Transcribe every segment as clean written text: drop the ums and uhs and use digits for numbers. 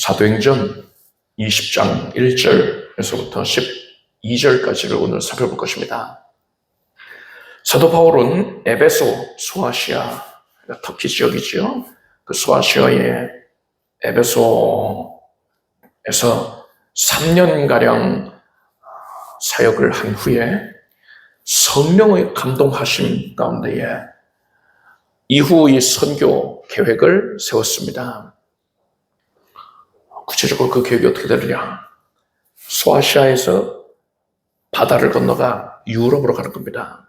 사도행전 20장 1절에서부터 12절까지를 오늘 살펴볼 것입니다. 사도 바울은 에베소, 소아시아, 터키 지역이지요. 그 소아시아의 에베소에서 3년가량 사역을 한 후에 성령의 감동하심 가운데에 이후 이 선교 계획을 세웠습니다. 구체적으로 그 계획이 어떻게 되느냐? 소아시아에서 바다를 건너가 유럽으로 가는 겁니다.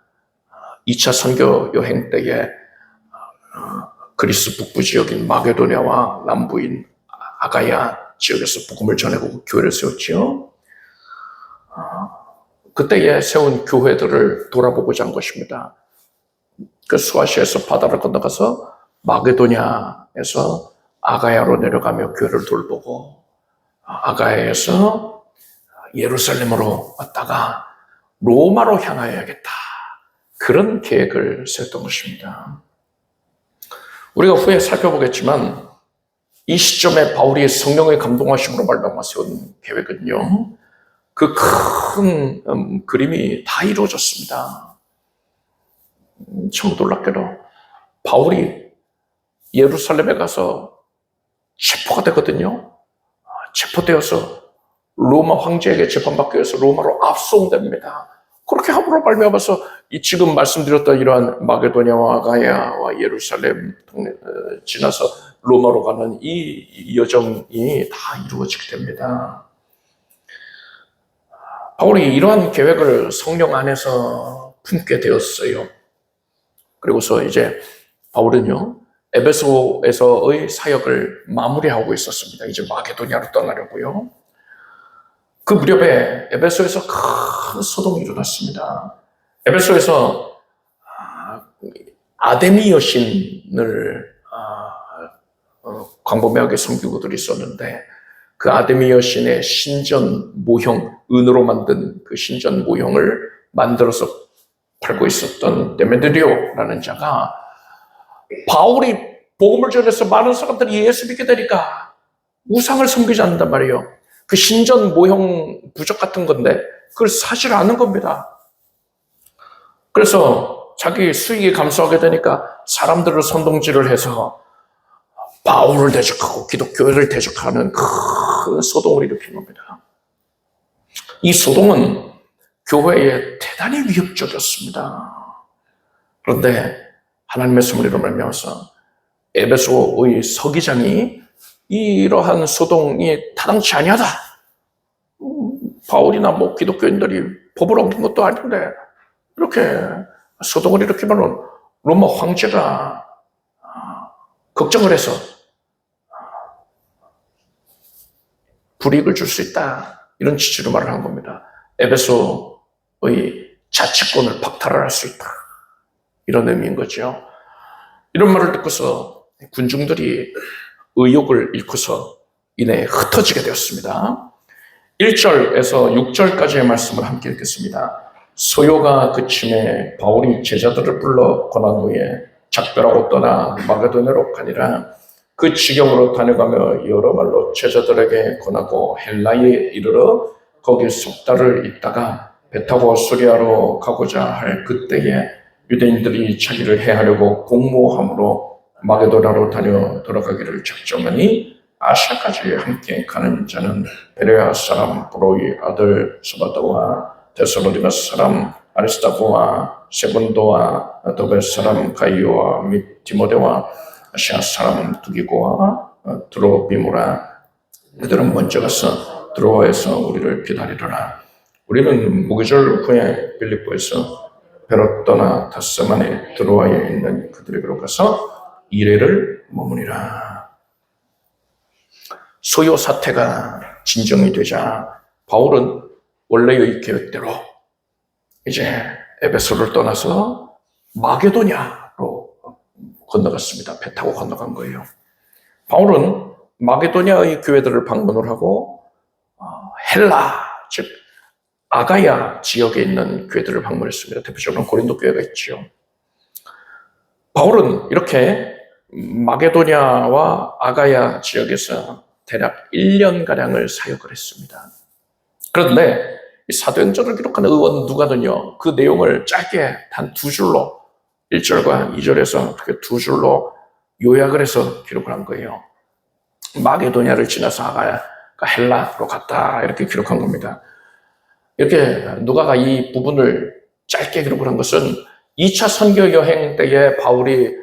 2차 선교 여행 때에 그리스 북부 지역인 마게도냐와 남부인 아가야 지역에서 복음을 전하고 교회를 세웠지요. 그때에 세운 교회들을 돌아보고자 한 것입니다. 그 소아시아에서 바다를 건너가서 마게도냐에서 아가야로 내려가며 교회를 돌보고, 아가야에서 예루살렘으로 왔다가 로마로 향하여야겠다, 그런 계획을 세웠던 것입니다. 우리가 후에 살펴보겠지만 이 시점에 바울이 성령의 감동하심으로 말미암아 세운 계획은요, 그 큰 그림이 다 이루어졌습니다. 참 놀랍게도 바울이 예루살렘에 가서 체포가 되거든요. 체포되어서 로마 황제에게 재판받기 위해서 로마로 압송됩니다. 그렇게 함으로 말미암아서 지금 말씀드렸던 이러한 마게도냐와 아가야와 예루살렘 지나서 로마로 가는 이 여정이 다 이루어지게 됩니다. 바울이 이러한 계획을 성령 안에서 품게 되었어요. 그리고서 이제 바울은요, 에베소에서의 사역을 마무리하고 있었습니다. 이제 마게도냐로 떠나려고요. 그 무렵에 에베소에서 큰 소동이 일어났습니다. 에베소에서 아데미 여신을 광범위하게 섬기고들이 있었는데, 그 아데미 여신의 신전 모형, 은으로 만든 그 신전 모형을 만들어서 팔고 있었던 데메드리오라는 자가 바울이 복음을 전해서 많은 사람들이 예수 믿게 되니까 우상을 섬기지 않는단 말이에요. 그 신전 모형 부적 같은 건데 그걸 사실 않는 겁니다. 그래서 자기 수익이 감소하게 되니까 사람들을 선동질을 해서 바울을 대적하고 기독교회를 대적하는 큰 소동을 일으킨 겁니다. 이 소동은 교회에 대단히 위협적이었습니다. 그런데 하나님의 섭리로 말미암아서 에베소의 서기장이 이러한 소동이 타당치 아니하다, 바울이나 기독교인들이 법을 어긴 것도 아닌데 이렇게 소동을 일으키면 로마 황제가 걱정을 해서 불이익을 줄 수 있다, 이런 취지로 말을 한 겁니다. 에베소의 자치권을 박탈할 수 있다, 이런 의미인 거죠. 이런 말을 듣고서 군중들이 의욕을 잃고서 이내 흩어지게 되었습니다. 1절에서 6절까지의 말씀을 함께 읽겠습니다. 소요가 그침에 바울이 제자들을 불러 권한 후에 작별하고 떠나 마게도냐로 가니라. 그 지경으로 다녀가며 여러 말로 제자들에게 권하고 헬라에 이르러 거기 석 달을 있다가 배 타고 수리아로 가고자 할 그때에 유대인들이 자기를 해하려고 공모함으로 마게도냐로 다녀 돌아가기를 작정하니, 아시아까지 함께 가는 자는 베레아 사람 브로의 아들 소바다와 데살로니가 사람 아리스타고와 세본도와 더베 사람 가이오와 및 디모데와 아시아 사람 두기고와 드로비모라. 그들은 먼저 가서 드로아에서 우리를 기다리더라. 우리는 무교절 후에 빌립보에서 배로 떠나 다스만에 드로아에 있는 그들에게로 가서 이레를 머무니라. 소요 사태가 진정이 되자 바울은 원래의 계획대로 이제 에베소를 떠나서 마게도냐로 건너갔습니다. 배 타고 건너간 거예요. 바울은 마게도냐의 교회들을 방문을 하고 헬라, 즉 아가야 지역에 있는 교회들을 방문했습니다. 대표적으로 고린도 교회가 있죠. 바울은 이렇게 마게도냐와 아가야 지역에서 대략 1년가량을 사역을 했습니다. 그런데 이 사도행전을 기록한 의원 누가는요, 그 내용을 짧게 단 2줄로 1절과 2절에서 그렇게 2줄로 요약을 해서 기록을 한 거예요. 마게도냐를 지나서 아가야, 헬라로 갔다 이렇게 기록한 겁니다. 이렇게 누가가 이 부분을 짧게 기록을 한 것은 2차 선교 여행 때에 바울이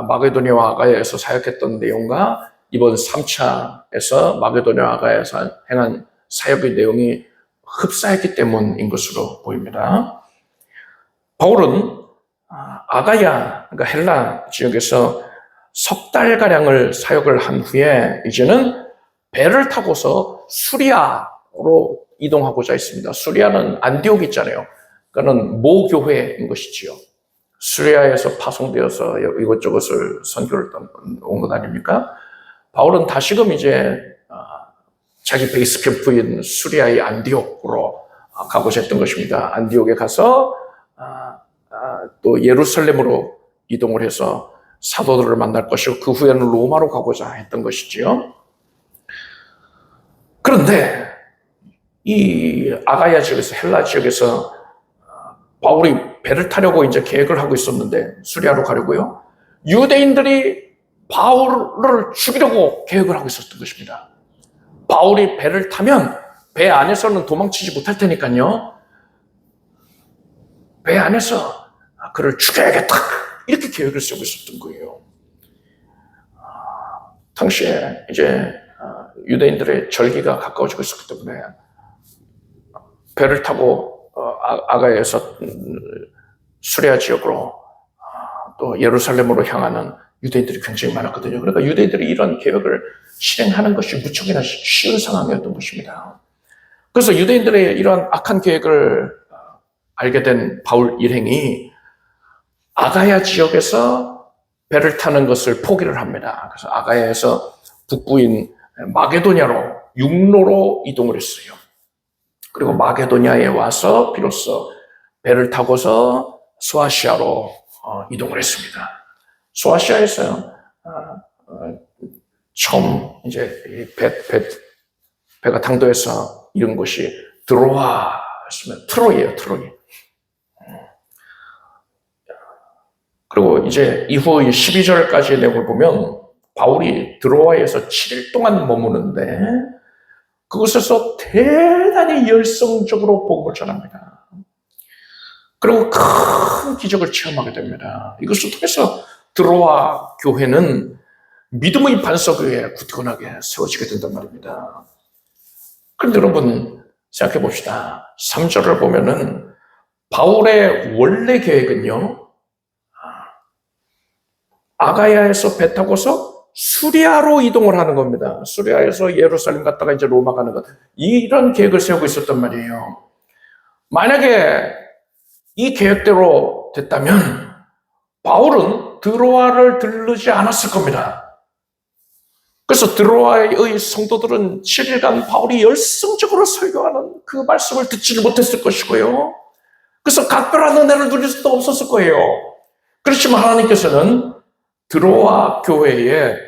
마게도냐와 아가야에서 사역했던 내용과 이번 3차에서 마게도냐와 아가야에서 행한 사역의 내용이 흡사했기 때문인 것으로 보입니다. 바울은 아가야, 그러니까 헬라 지역에서 석 달가량을 사역을 한 후에 이제는 배를 타고서 수리아로 이동하고자 했습니다. 수리아는 안디옥 있잖아요. 그거는 모교회인 것이지요. 수리아에서 파송되어서 이것저것을 선교를 온 것 아닙니까? 바울은 다시금 이제 자기 베이스 캠프인 수리아의 안디옥으로 가고자 했던 것입니다. 안디옥에 가서 또 예루살렘으로 이동을 해서 사도들을 만날 것이고 그 후에는 로마로 가고자 했던 것이지요. 그런데 이 아가야 지역에서 헬라 지역에서 바울이 배를 타려고 이제 계획을 하고 있었는데 수리아로 가려고요. 유대인들이 바울을 죽이려고 계획을 하고 있었던 것입니다. 바울이 배를 타면 배 안에서는 도망치지 못할 테니까요. 배 안에서 그를 죽여야겠다. 이렇게 계획을 쓰고 있었던 거예요. 당시에 이제 유대인들의 절기가 가까워지고 있었기 때문에 배를 타고 아가야에서 수리아 지역으로 또 예루살렘으로 향하는 유대인들이 굉장히 많았거든요. 그러니까 유대인들이 이런 계획을 실행하는 것이 무척이나 쉬운 상황이었던 것입니다. 그래서 유대인들의 이러한 악한 계획을 알게 된 바울 일행이 아가야 지역에서 배를 타는 것을 포기를 합니다. 그래서 아가야에서 북부인 마게도냐로 육로로 이동을 했어요. 그리고 마게도냐에 와서 비로소 배를 타고서 소아시아로 이동을 했습니다. 소아시아에서 처음 이제 배가 당도해서 이런 곳이 드로아였으면 트로이예요, 트로이. 그리고 이제 이후 12절까지의 내용을 보면 바울이 드로아에서 7일 동안 머무는데 그곳에서 대단히 열성적으로 복음을 전합니다. 그리고 큰 기적을 체험하게 됩니다. 이것을 통해서 드로아 교회는 믿음의 반석 위에 굳건하게 세워지게 된단 말입니다. 그런데 여러분 생각해 봅시다. 3절을 보면은 바울의 원래 계획은요, 아가야에서 배 타고서 수리아로 이동을 하는 겁니다. 수리아에서 예루살렘 갔다가 이제 로마 가는 것. 이런 계획을 세우고 있었단 말이에요. 만약에 이 계획대로 됐다면 바울은 드로아를 들르지 않았을 겁니다. 그래서 드로아의 성도들은 7일간 바울이 열성적으로 설교하는 그 말씀을 듣지를 못했을 것이고요. 그래서 각별한 은혜를 누릴 수도 없었을 거예요. 그렇지만 하나님께서는 드로아 교회에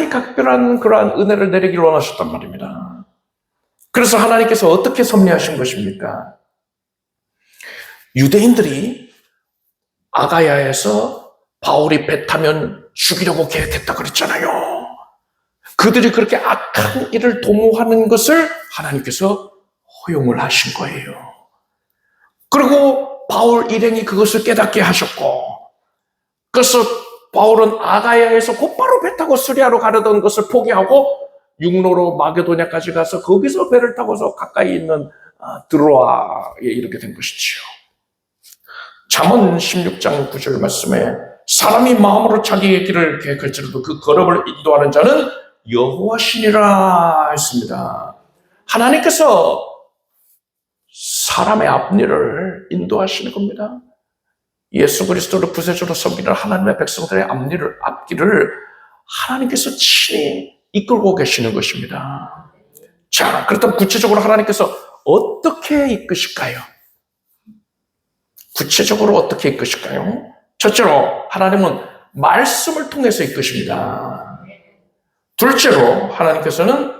각별한 그러한 은혜를 내리기를 원하셨단 말입니다. 그래서 하나님께서 어떻게 섭리하신 것입니까? 유대인들이 아가야에서 바울이 배 타면 죽이려고 계획했다 그랬잖아요. 그들이 그렇게 악한 일을 도모하는 것을 하나님께서 허용을 하신 거예요. 그리고 바울 일행이 그것을 깨닫게 하셨고, 그래서 바울은 아가야에서 곧바로 배 타고 수리아로 가려던 것을 포기하고 육로로 마게도냐까지 가서 거기서 배를 타고서 가까이 있는 드로아에 이르게 된 것이지요. 잠언 16장 9절 말씀에 사람이 마음으로 자기의 길을 계획할지라도 그 걸음을 인도하는 자는 여호와시니라 했습니다. 하나님께서 사람의 앞일을 인도하시는 겁니다. 예수 그리스도를 구세주로 섬기는 하나님의 백성들의 앞길을 하나님께서 친히 이끌고 계시는 것입니다. 자, 그렇다면 구체적으로 하나님께서 어떻게 이끄실까요? 구체적으로 어떻게 이끄실까요? 첫째로 하나님은 말씀을 통해서 이끄십니다. 둘째로 하나님께서는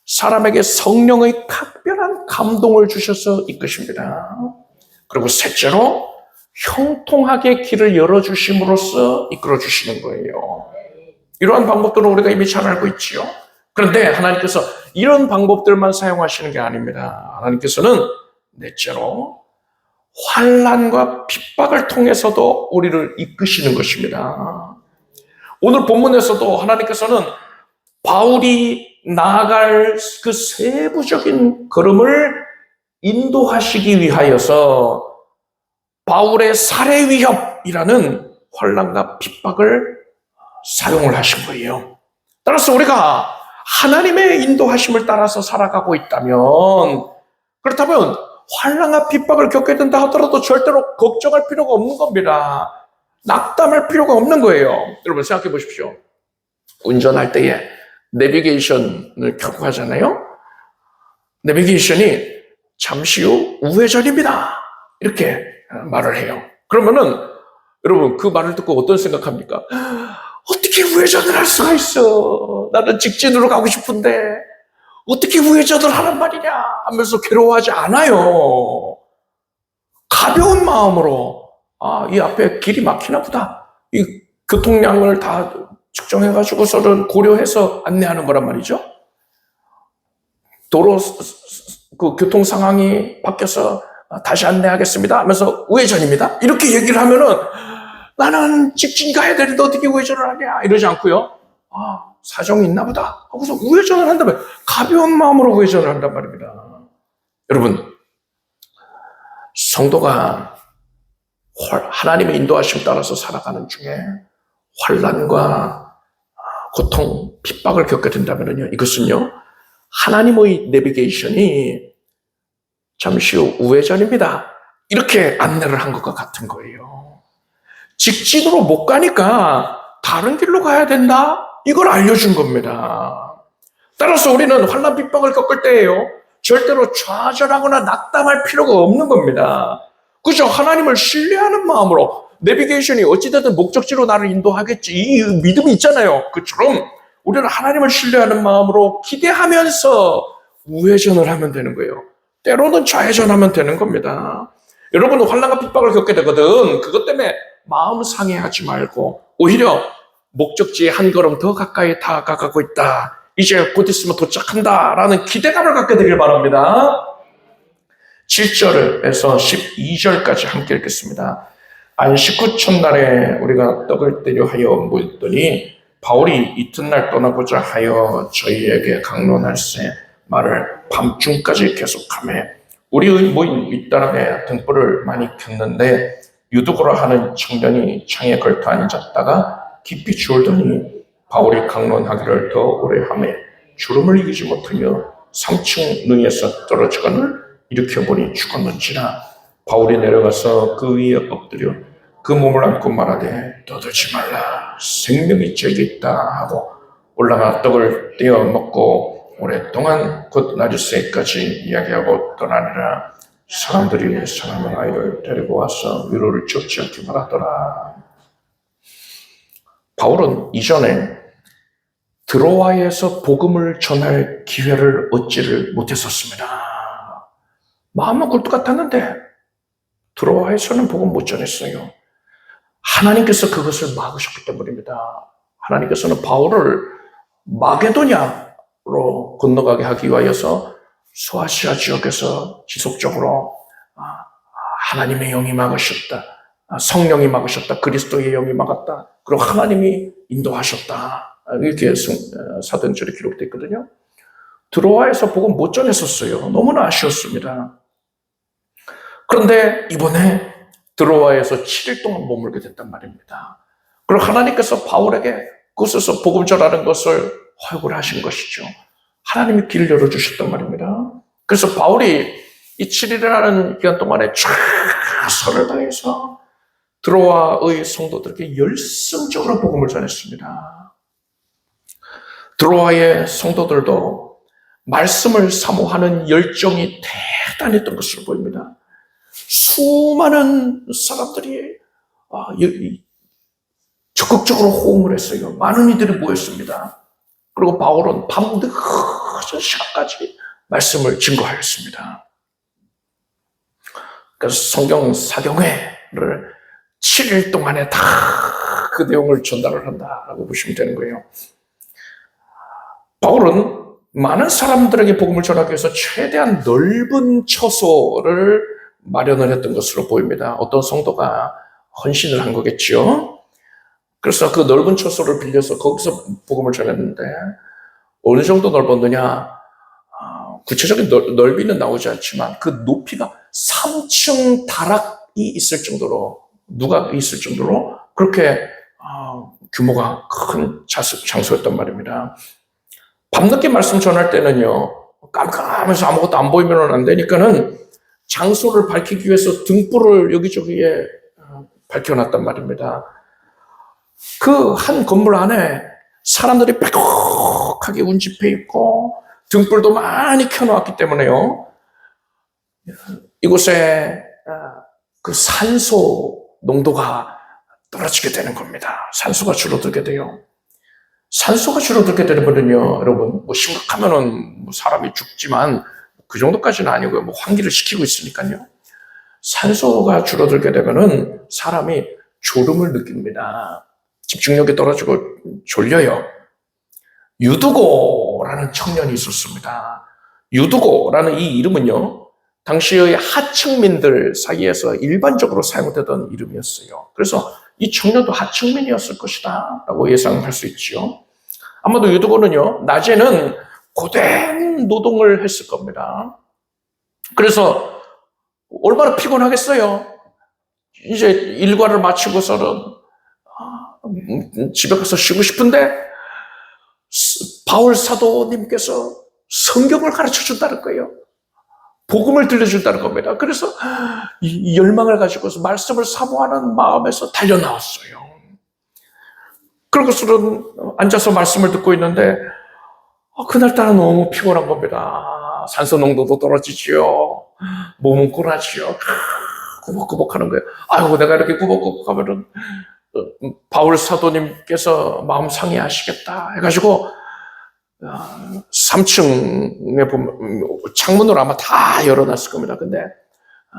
사람에게 성령의 각별한 감동을 주셔서 이끄십니다. 그리고 셋째로 형통하게 길을 열어주심으로써 이끌어주시는 거예요. 이러한 방법들은 우리가 이미 잘 알고 있지요. 그런데 하나님께서 이런 방법들만 사용하시는 게 아닙니다. 하나님께서는 넷째로 환난과 핍박을 통해서도 우리를 이끄시는 것입니다. 오늘 본문에서도 하나님께서는 바울이 나아갈 그 세부적인 걸음을 인도하시기 위하여서 바울의 살해 위협이라는 환난과 핍박을 사용을 하신 거예요. 따라서 우리가 하나님의 인도하심을 따라서 살아가고 있다면, 그렇다면 환난과 핍박을 겪게 된다 하더라도 절대로 걱정할 필요가 없는 겁니다. 낙담할 필요가 없는 거예요. 여러분 생각해 보십시오. 운전할 때에 내비게이션을 켜고 하잖아요. 내비게이션이 잠시 후 우회전입니다, 이렇게 말을 해요. 그러면은 여러분 그 말을 듣고 어떤 생각합니까? 어떻게 우회전을 할 수가 있어? 나는 직진으로 가고 싶은데 어떻게 우회전을 하란 말이냐 하면서 괴로워하지 않아요. 가벼운 마음으로 이 앞에 길이 막히나 보다, 이 교통량을 다 측정해가지고서는 고려해서 안내하는 거란 말이죠. 도로 그 교통 상황이 바뀌어서 다시 안내하겠습니다 하면서 우회전입니다, 이렇게 얘기를 하면은 나는 직진 가야 되는데 어떻게 우회전을 하냐 이러지 않고요. 사정이 있나 보다 하고서 우회전을 한다면 가벼운 마음으로 우회전을 한단 말입니다. 여러분, 성도가 하나님의 인도하심 따라서 살아가는 중에 환난과 고통, 핍박을 겪게 된다면요, 이것은요 하나님의 내비게이션이 잠시 후 우회전입니다, 이렇게 안내를 한 것과 같은 거예요. 직진으로 못 가니까 다른 길로 가야 된다, 이걸 알려준 겁니다. 따라서 우리는 환난 핍박을 겪을 때에요 절대로 좌절하거나 낙담할 필요가 없는 겁니다. 그죠? 하나님을 신뢰하는 마음으로 내비게이션이 어찌됐든 목적지로 나를 인도하겠지, 이 믿음이 있잖아요. 그처럼 우리는 하나님을 신뢰하는 마음으로 기대하면서 우회전을 하면 되는 거예요. 때로는 좌회전하면 되는 겁니다. 여러분은 환난과 핍박을 겪게 되거든. 그것 때문에 마음 상해하지 말고 오히려 목적지에 한 걸음 더 가까이 다가가고 있다, 이제 곧 있으면 도착한다라는 기대감을 갖게 되길 바랍니다. 7절에서 12절까지 함께 읽겠습니다. 안식 후 첫날에 우리가 떡을 떼려 하여 모였더니 바울이 이튿날 떠나고자 하여 저희에게 강론할세 말을 밤중까지 계속하며 우리의 모인 윗다람에 등불을 많이 켰는데 유두고라 하는 청년이 창에 걸터 앉았다가 깊이 졸더니 바울이 강론하기를 더 오래 하며 주름을 이기지 못하며 3층 능에서 떨어지거늘 일으켜보니 죽었는지라. 바울이 내려가서 그 위에 엎드려 그 몸을 안고 말하되 떠들지 말라, 생명이 제게 있다 하고 올라가 떡을 떼어 먹고 오랫동안 곧 나주새까지 이야기하고 떠나니라. 사람들이 사람의 아이를 데리고 와서 위로를 쫓지 않게 말하더라. 바울은 이전에 드로아에서 복음을 전할 기회를 얻지를 못했었습니다. 마음은 굴뚝 같았는데 드로아에서는 복음 못 전했어요. 하나님께서 그것을 막으셨기 때문입니다. 하나님께서는 바울을 마게도냐로 건너가게 하기 위하여서 소아시아 지역에서 지속적으로 하나님의 영이 막으셨다, 성령이 막으셨다, 그리스도의 영이 막았다, 그리고 하나님이 인도하셨다, 이렇게 사도행전에 기록되어 있거든요. 드로아에서 복음 못 전했었어요. 너무나 아쉬웠습니다. 그런데 이번에 드로아에서 7일 동안 머물게 됐단 말입니다. 그리고 하나님께서 바울에게 그곳에서 복음 전하는 것을 허용을 하신 것이죠. 하나님이 길을 열어주셨단 말입니다. 그래서 바울이 이 7일이라는 기간 동안에 최선을 다해서 드로아의 성도들에게 열성적으로 복음을 전했습니다. 드로아의 성도들도 말씀을 사모하는 열정이 대단했던 것으로 보입니다. 수많은 사람들이 적극적으로 호응을 했어요. 많은 이들이 모였습니다. 그리고 바울은 밤늦은 시간까지 말씀을 증거하였습니다. 그래서 성경 사경회를 7일 동안에 다 그 내용을 전달을 한다라고 보시면 되는 거예요. 바울은 많은 사람들에게 복음을 전하기 위해서 최대한 넓은 처소를 마련을 했던 것으로 보입니다. 어떤 성도가 헌신을 한 거겠죠. 그래서 그 넓은 처소를 빌려서 거기서 복음을 전했는데 어느 정도 넓었느냐, 구체적인 넓이는 나오지 않지만 그 높이가 3층 다락이 있을 정도로, 누각이 있을 정도로 그렇게 규모가 큰 장소였단 말입니다. 밤늦게 말씀 전할 때는요, 깜깜해서 아무것도 안 보이면 안 되니까는 장소를 밝히기 위해서 등불을 여기저기에 밝혀놨단 말입니다. 그 한 건물 안에 사람들이 빼곡하게 운집해 있고 등불도 많이 켜놓았기 때문에요, 이곳에 그 산소 농도가 떨어지게 되는 겁니다. 산소가 줄어들게 돼요. 산소가 줄어들게 되면은요, 여러분, 뭐 심각하면은 사람이 죽지만 그 정도까지는 아니고요. 뭐 환기를 시키고 있으니까요. 산소가 줄어들게 되면은 사람이 졸음을 느낍니다. 집중력이 떨어지고 졸려요. 유두고라는 청년이 있었습니다. 유두고라는 이 이름은요, 당시의 하층민들 사이에서 일반적으로 사용되던 이름이었어요. 그래서 이 청년도 하층민이었을 것이다 라고 예상할 수 있죠. 아마도 유두고는요, 낮에는 고된 노동을 했을 겁니다. 그래서 얼마나 피곤하겠어요. 이제 일과를 마치고서는 집에 가서 쉬고 싶은데 바울 사도님께서 성경을 가르쳐 준다는 거예요. 복음을 들려준다는 겁니다. 그래서 이 열망을 가지고서 말씀을 사모하는 마음에서 달려나왔어요. 그러고서는 앉아서 말씀을 듣고 있는데 그날따라 너무 피곤한 겁니다. 산소 농도도 떨어지지요. 몸은 곤하지요. 꾸벅꾸벅 하는 거예요. 아이고, 내가 이렇게 꾸벅꾸벅 하면은 바울 사도님께서 마음 상해하시겠다 해가지고 3층에 보면 창문으로 아마 다 열어놨을 겁니다. 근데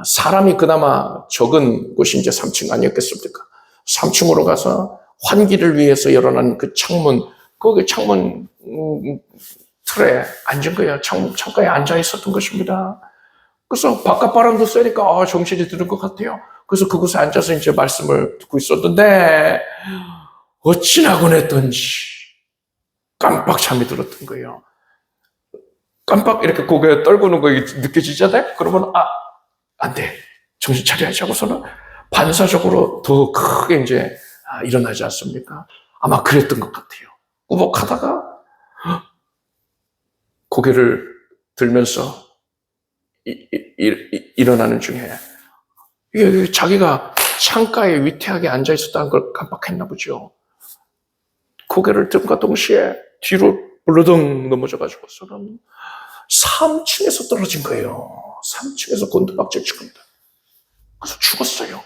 사람이 그나마 적은 곳이 이제 3층 아니었겠습니까? 3층으로 가서 환기를 위해서 열어놓은 그 창문, 거기 창문 틀에 앉은 거예요. 창가에 앉아 있었던 것입니다. 그래서 바깥 바람도 쐬니까 정신이 드는 것 같아요. 그래서 그곳에 앉아서 이제 말씀을 듣고 있었는데 어찌 나곤 했던지 깜빡 잠이 들었던 거예요. 깜빡 이렇게 고개 떨구는 거 느껴지잖아요? 그러면 안 돼. 정신 차려야지 하고서는 반사적으로 더 크게 이제 일어나지 않습니까? 아마 그랬던 것 같아요. 꾸벅하다가 고개를 들면서 일어나는 중에 자기가 창가에 위태하게 앉아 있었다는 걸 깜빡했나 보죠. 고개를 듦과 동시에 뒤로 블러덩 넘어져가지고서는 3층에서 떨어진 거예요. 3층에서 곤두박질 친 겁니다. 그래서 죽었어요.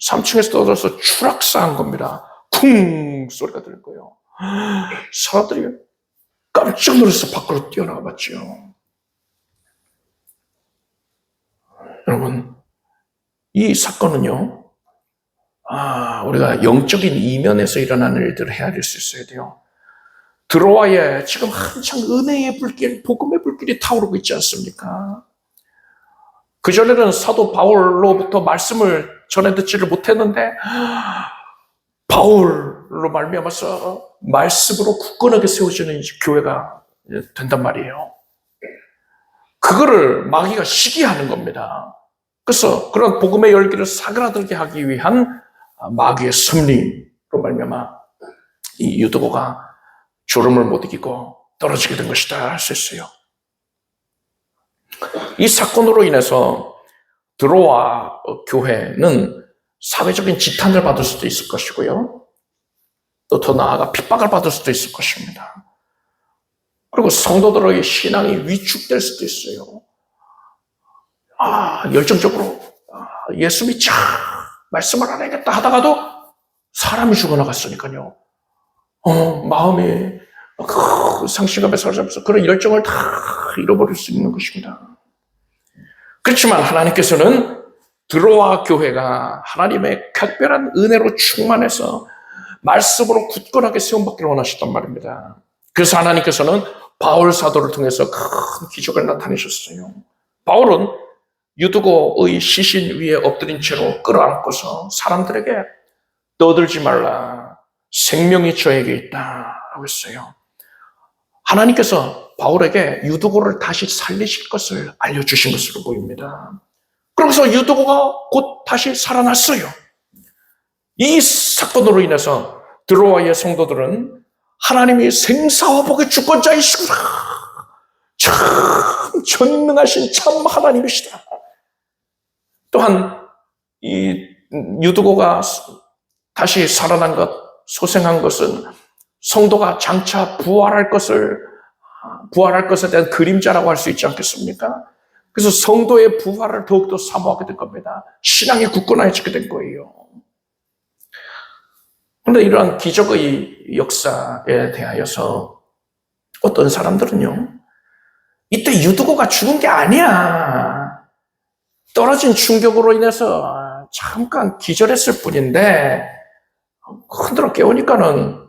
3층에서 떨어져서 추락사한 겁니다. 쿵 소리가 들릴 거예요. 사람들이 깜짝 놀라서 밖으로 뛰어나가 봤죠. 여러분, 이 사건은요, 우리가 영적인 이면에서 일어나는 일들을 헤아릴 수 있어야 돼요. 드로아에 지금 한창 은혜의 불길, 복음의 불길이 타오르고 있지 않습니까? 그전에는 사도 바울로부터 말씀을 전해 듣지를 못했는데 바울로 말미암아서 말씀으로 굳건하게 세워지는 교회가 된단 말이에요. 그거를 마귀가 시기하는 겁니다. 그래서 그런 복음의 열기를 사그라들게 하기 위한 마귀의 섭리로 말미암아 이 유두고가 졸음을 못 이기고 떨어지게 된 것이다 할 수 있어요. 이 사건으로 인해서 드로아 교회는 사회적인 지탄을 받을 수도 있을 것이고요. 또 더 나아가 핍박을 받을 수도 있을 것입니다. 그리고 성도들의 신앙이 위축될 수도 있어요. 열정적으로 예수 믿자 말씀을 안 하겠다 하다가도 사람이 죽어나갔으니까요. 마음이 그 상실감에 사로잡혀서 그런 열정을 다 잃어버릴 수 있는 것입니다. 그렇지만 하나님께서는 드로아 교회가 하나님의 각별한 은혜로 충만해서 말씀으로 굳건하게 세움받기를 원하셨단 말입니다. 그래서 하나님께서는 바울 사도를 통해서 큰 기적을 나타내셨어요. 바울은 유두고의 시신 위에 엎드린 채로 끌어안고서 사람들에게 떠들지 말라. 생명이 저에게 있다라고 했어요. 하나님께서 바울에게 유두고를 다시 살리실 것을 알려주신 것으로 보입니다. 그래서 유두고가 곧 다시 살아났어요. 이 사건으로 인해서 드로아의 성도들은 하나님이 생사화복의 주권자이시구나. 참 전능하신 참 하나님이시다. 또한 이 유두고가 다시 살아난 것, 소생한 것은 성도가 장차 부활할 것에 대한 그림자라고 할 수 있지 않겠습니까? 그래서 성도의 부활을 더욱더 사모하게 될 겁니다. 신앙이 굳건해지게 된 거예요. 그런데 이러한 기적의 역사에 대하여서 어떤 사람들은요, 이때 유두고가 죽은 게 아니야. 떨어진 충격으로 인해서 잠깐 기절했을 뿐인데 흔들어 깨우니까는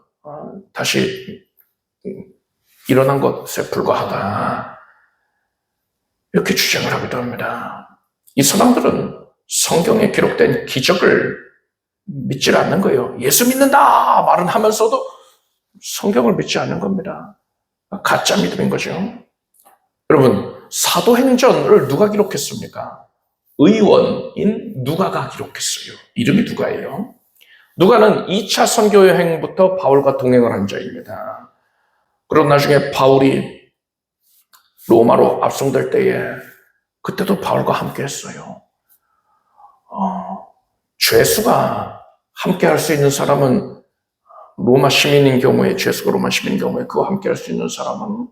다시 일어난 것에 불과하다. 이렇게 주장을 하기도 합니다. 이 사람들은 성경에 기록된 기적을 믿지 않는 거예요. 예수 믿는다 말은 하면서도 성경을 믿지 않는 겁니다. 가짜 믿음인 거죠. 여러분, 사도행전을 누가 기록했습니까? 의원인 누가가 기록했어요. 이름이 누가예요. 누가는 2차 선교 여행부터 바울과 동행을 한 자입니다. 그리고 나중에 바울이 로마로 압송될 때에 그때도 바울과 함께 했어요. 죄수가 함께 할 수 있는 사람은 로마 시민인 경우에, 죄수가 로마 시민인 경우에 그와 함께 할 수 있는 사람은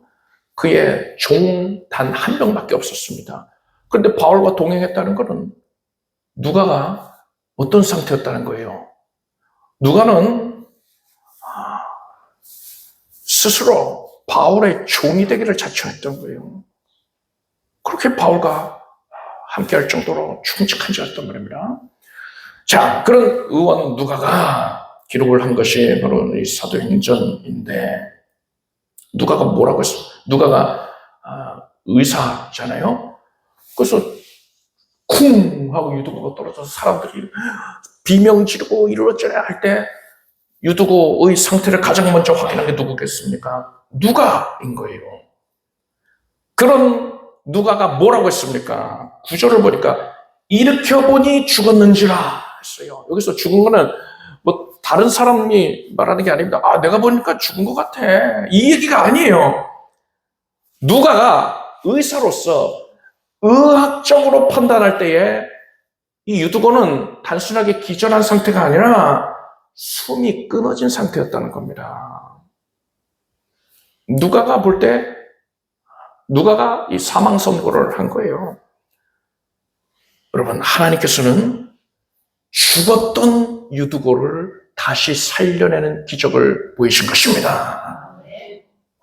그의 종 단 한 명밖에 없었습니다. 그런데 바울과 동행했다는 것은 누가가 어떤 상태였다는 거예요. 누가는 스스로 바울의 종이 되기를 자처했던 거예요. 그렇게 바울과 함께 할 정도로 충직한 자였단 말입니다. 자, 그런 의원 누가가 기록을 한 것이 바로 이 사도행전인데, 누가가 뭐라고 했어? 누가가 의사잖아요. 그래서 쿵 하고 유두고가 떨어져서 사람들이 비명 지르고 이러저러 할 때 유두고의 상태를 가장 먼저 확인한 게 누구겠습니까? 누가인 거예요. 그런 누가가 뭐라고 했습니까? 구절을 보니까 일으켜보니 죽었는지라 했어요. 여기서 죽은 거는 뭐 다른 사람이 말하는 게 아닙니다. 내가 보니까 죽은 것 같아. 이 얘기가 아니에요. 누가가 의사로서 의학적으로 판단할 때에 이 유두고는 단순하게 기절한 상태가 아니라 숨이 끊어진 상태였다는 겁니다. 누가가 볼 때, 누가가 이 사망 선고를 한 거예요. 여러분, 하나님께서는 죽었던 유두고를 다시 살려내는 기적을 보이신 것입니다.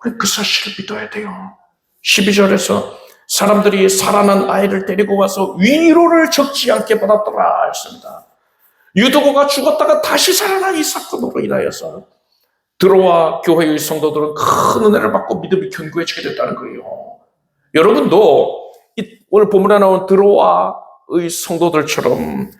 우리 그 사실을 믿어야 돼요. 12절에서 사람들이 살아난 아이를 데리고 와서 위로를 적지 않게 받았더라 했습니다. 유두고가 죽었다가 다시 살아난 이 사건으로 인하여서 드로아 교회의 성도들은 큰 은혜를 받고 믿음이 견고해지게 됐다는 거예요. 여러분도 오늘 본문에 나온 드로아의 성도들처럼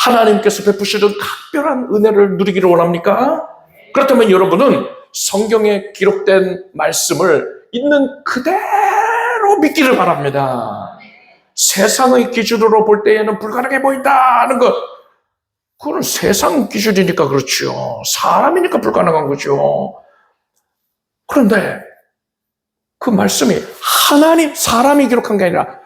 하나님께서 베푸시는 각별한 은혜를 누리기를 원합니까? 그렇다면 여러분은 성경에 기록된 말씀을 있는 그대로 믿기를 바랍니다. 세상의 기준으로 볼 때에는 불가능해 보인다는 것, 그건 세상 기준이니까 그렇죠. 사람이니까 불가능한 거죠. 그런데 그 말씀이 사람이 기록한 게 아니라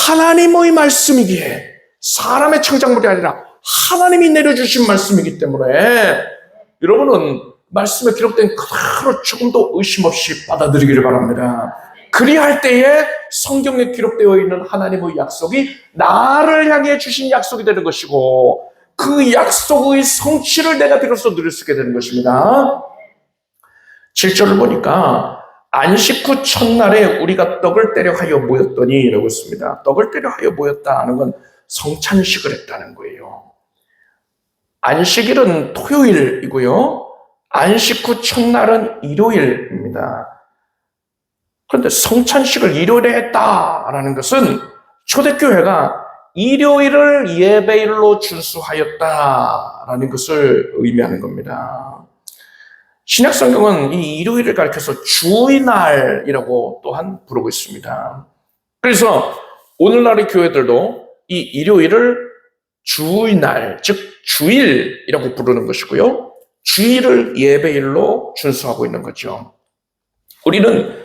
하나님의 말씀이기에, 사람의 창작물이 아니라 하나님이 내려주신 말씀이기 때문에 여러분은 말씀에 기록된 그대로 조금도 의심 없이 받아들이기를 바랍니다. 그리할 때에 성경에 기록되어 있는 하나님의 약속이 나를 향해 주신 약속이 되는 것이고, 그 약속의 성취를 내가 비로소 누릴 수 있게 되는 것입니다. 7절을 보니까 안식 후 첫날에 우리가 떡을 떼려 하여 모였더니 라고 했습니다. 떡을 떼려 하여 모였다 하는 건 성찬식을 했다는 거예요. 안식일은 토요일이고요. 안식 후 첫날은 일요일입니다. 그런데 성찬식을 일요일에 했다라는 것은 초대교회가 일요일을 예배일로 준수하였다라는 것을 의미하는 겁니다. 신약성경은 이 일요일을 가리켜서 주의 날이라고 또한 부르고 있습니다. 그래서 오늘날의 교회들도 이 일요일을 주의 날, 즉 주일이라고 부르는 것이고요. 주일을 예배일로 준수하고 있는 거죠. 우리는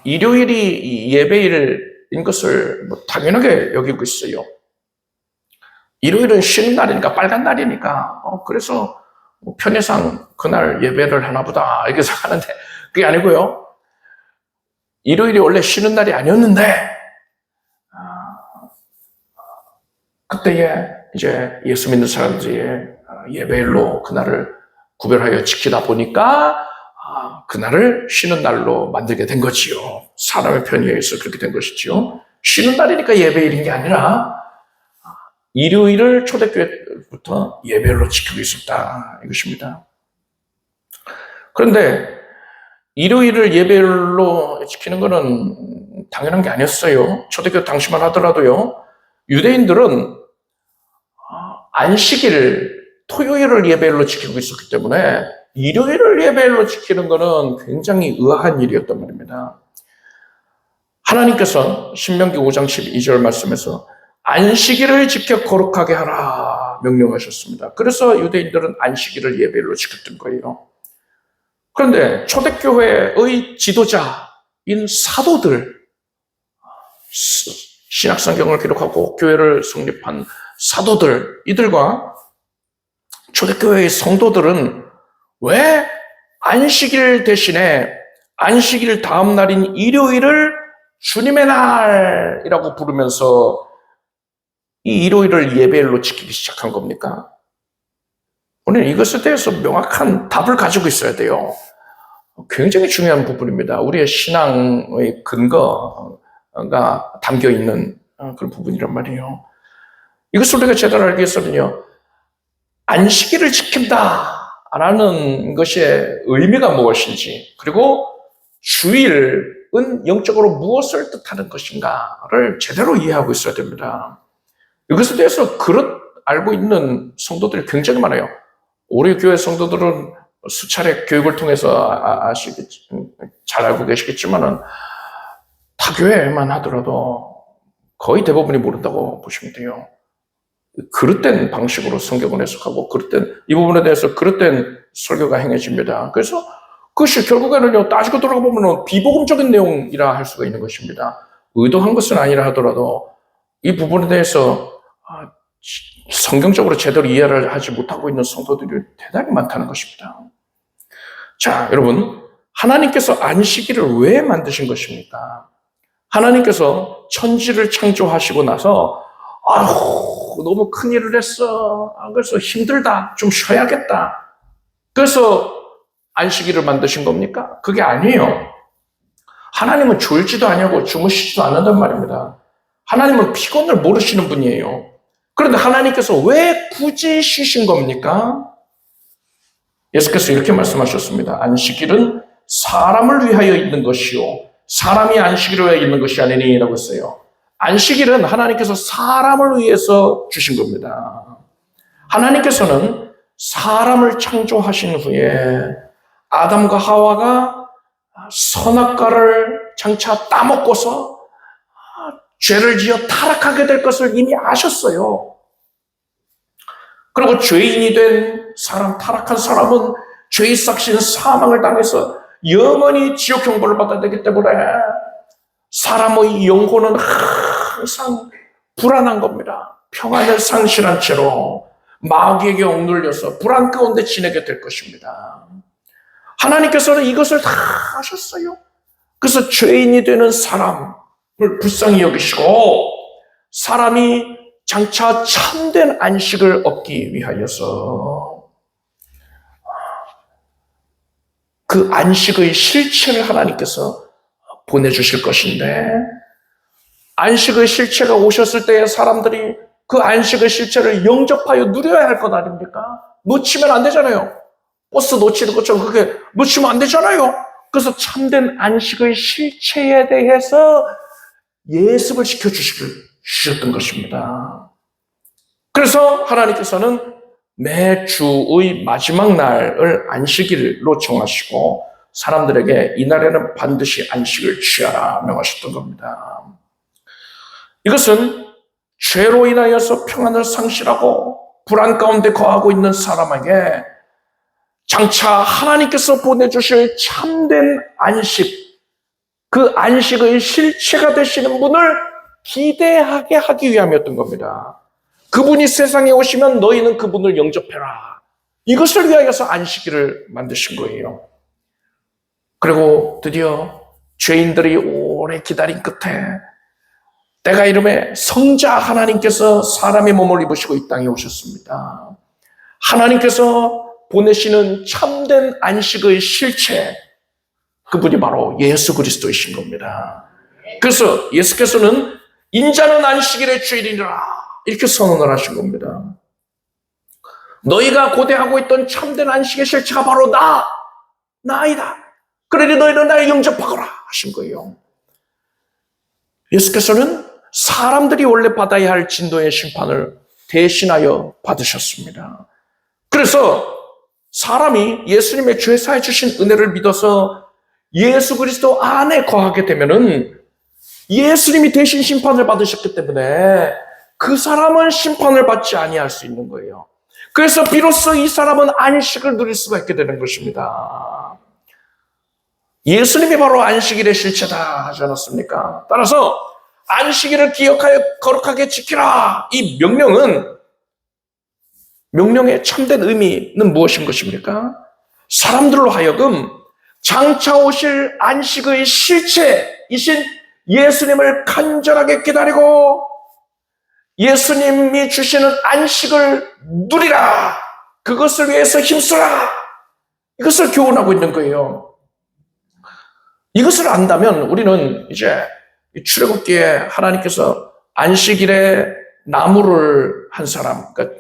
일요일이 예배일인 것을 당연하게 여기고 있어요. 일요일은 쉬는 날이니까, 빨간 날이니까, 그래서 편의상 그날 예배를 하나 보다 이렇게 생각하는데 그게 아니고요. 일요일이 원래 쉬는 날이 아니었는데 그때에 이제 예수 믿는 사람들이 예배일로 그날을 구별하여 지키다 보니까 그날을 쉬는 날로 만들게 된 거지요. 사람의 편의에 의해서 그렇게 된 것이지요. 쉬는 날이니까 예배일인 게 아니라 일요일을 초대교회부터 예배일로 지키고 있었다 이것입니다. 그런데 일요일을 예배일로 지키는 것은 당연한 게 아니었어요. 초대교회 당시만 하더라도요. 유대인들은 안식일, 토요일을 예배일로 지키고 있었기 때문에 일요일을 예배일로 지키는 것은 굉장히 의아한 일이었단 말입니다. 하나님께서 신명기 5장 12절 말씀에서 안식일을 지켜 거룩하게 하라 명령하셨습니다. 그래서 유대인들은 안식일을 예배일로 지켰던 거예요. 그런데 초대교회의 지도자인 사도들, 신약성경을 기록하고 교회를 성립한 사도들, 이들과 초대교회의 성도들은 왜 안식일 대신에 안식일 다음 날인 일요일을 주님의 날이라고 부르면서 이 일요일을 예배일로 지키기 시작한 겁니까? 우리는 이것에 대해서 명확한 답을 가지고 있어야 돼요. 굉장히 중요한 부분입니다. 우리의 신앙의 근거가 담겨 있는 그런 부분이란 말이에요. 이것을 우리가 제대로 알기 위해서는요, 안식일을 지킨다라는 것의 의미가 무엇인지, 그리고 주일은 영적으로 무엇을 뜻하는 것인가를 제대로 이해하고 있어야 됩니다. 이것에 대해서 그릇 알고 있는 성도들이 굉장히 많아요. 우리 교회 성도들은 수차례 교육을 통해서 잘 알고 계시겠지만은 타 교회만 하더라도 거의 대부분이 모른다고 보시면 돼요. 그릇된 방식으로 성경을 해석하고 이 부분에 대해서 그릇된 설교가 행해집니다. 그래서 그것이 결국에는요, 따지고 돌아가 보면 비복음적인 내용이라 할 수가 있는 것입니다. 의도한 것은 아니라 하더라도 이 부분에 대해서 성경적으로 제대로 이해를 하지 못하고 있는 성도들이 대단히 많다는 것입니다. 자, 여러분, 하나님께서 안식일을 왜 만드신 것입니까? 하나님께서 천지를 창조하시고 나서 너무 큰일을 했어. 그래서 힘들다. 좀 쉬어야겠다. 그래서 안식일을 만드신 겁니까? 그게 아니에요. 하나님은 졸지도 아니하고 주무시지도 않는단 말입니다. 하나님은 피곤을 모르시는 분이에요. 그런데 하나님께서 왜 굳이 쉬신 겁니까? 예수께서 이렇게 말씀하셨습니다. 안식일은 사람을 위하여 있는 것이요, 사람이 안식일을 위하여 있는 것이 아니니 라고 했어요. 안식일은 하나님께서 사람을 위해서 주신 겁니다. 하나님께서는 사람을 창조하신 후에 아담과 하와가 선악과를 장차 따먹고서 죄를 지어 타락하게 될 것을 이미 아셨어요. 그리고 죄인이 된 사람, 타락한 사람은 죄의 삭신 사망을 당해서 영원히 지옥 형벌을 받아야 되기 때문에 사람의 영혼은 항상 불안한 겁니다. 평안을 상실한 채로 마귀에게 억눌려서 불안 가운데 지내게 될 것입니다. 하나님께서는 이것을 다 아셨어요. 그래서 죄인이 되는 사람을 불쌍히 여기시고 사람이 장차 참된 안식을 얻기 위하여서 그 안식의 실체를 하나님께서 보내주실 것인데, 안식의 실체가 오셨을 때 사람들이 그 안식의 실체를 영접하여 누려야 할 것 아닙니까? 놓치면 안 되잖아요. 버스 놓치는 것처럼 그렇게 놓치면 안 되잖아요. 그래서 참된 안식의 실체에 대해서 예습을 시켜주셨던 것입니다. 그래서 하나님께서는 매주의 마지막 날을 안식일로 정하시고 사람들에게 이날에는 반드시 안식을 취하라 명하셨던 겁니다. 이것은 죄로 인하여서 평안을 상실하고 불안 가운데 거하고 있는 사람에게 장차 하나님께서 보내주실 참된 안식, 그 안식의 실체가 되시는 분을 기대하게 하기 위함이었던 겁니다. 그분이 세상에 오시면 너희는 그분을 영접해라. 이것을 위하여서 안식일을 만드신 거예요. 그리고 드디어 죄인들이 오래 기다린 끝에 때가 이름에 성자 하나님께서 사람의 몸을 입으시고 이 땅에 오셨습니다. 하나님께서 보내시는 참된 안식의 실체, 그분이 바로 예수 그리스도이신 겁니다. 그래서 예수께서는 인자는 안식일의 주일이니라 이렇게 선언을 하신 겁니다. 너희가 고대하고 있던 참된 안식의 실체가 바로 나이다. 그러니 너희는 나를 영접하거라 하신 거예요. 예수께서는 사람들이 원래 받아야 할 진노의 심판을 대신하여 받으셨습니다. 그래서 사람이 예수님의 죄사해 주신 은혜를 믿어서 예수 그리스도 안에 거하게 되면은 예수님이 대신 심판을 받으셨기 때문에 그 사람은 심판을 받지 아니할 수 있는 거예요. 그래서 비로소 이 사람은 안식을 누릴 수가 있게 되는 것입니다. 예수님이 바로 안식일의 실체다 하지 않았습니까? 따라서 안식일을 기억하여 거룩하게 지키라. 이 명령의 참된 의미는 무엇인 것입니까? 사람들로 하여금 장차 오실 안식의 실체이신 예수님을 간절하게 기다리고 예수님이 주시는 안식을 누리라. 그것을 위해서 힘쓰라. 이것을 교훈하고 있는 거예요. 이것을 안다면 우리는 이제 출애굽기에 하나님께서 안식일에 나무를 한 사람, 그러니까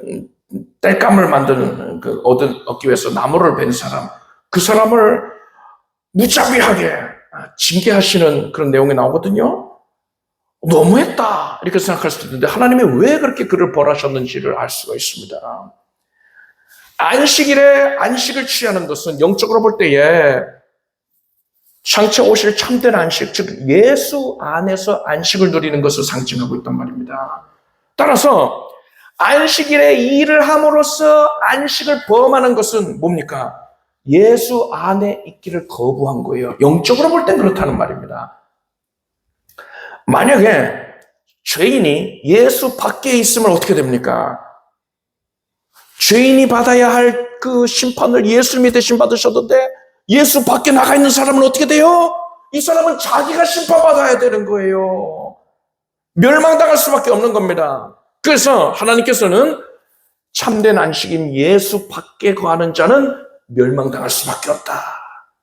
땔감을 만드는 얻기 위해서 나무를 벤 사람, 그 사람을 무자비하게 징계하시는 그런 내용이 나오거든요. 너무했다 이렇게 생각할 수도 있는데 하나님이 왜 그렇게 그를 벌하셨는지를 알 수가 있습니다. 안식일에 안식을 취하는 것은 영적으로 볼 때에 장차 오실 참된 안식, 즉 예수 안에서 안식을 누리는 것을 상징하고 있단 말입니다. 따라서 안식일에 일을 함으로써 안식을 범하는 것은 뭡니까? 예수 안에 있기를 거부한 거예요. 영적으로 볼 땐 그렇다는 말입니다. 만약에 죄인이 예수 밖에 있으면 어떻게 됩니까? 죄인이 받아야 할 그 심판을 예수님이 대신 받으셨는데 예수 밖에 나가 있는 사람은 어떻게 돼요? 이 사람은 자기가 심판받아야 되는 거예요. 멸망당할 수밖에 없는 겁니다. 그래서 하나님께서는 참된 안식인 예수 밖에 거하는 자는 멸망당할 수밖에 없다.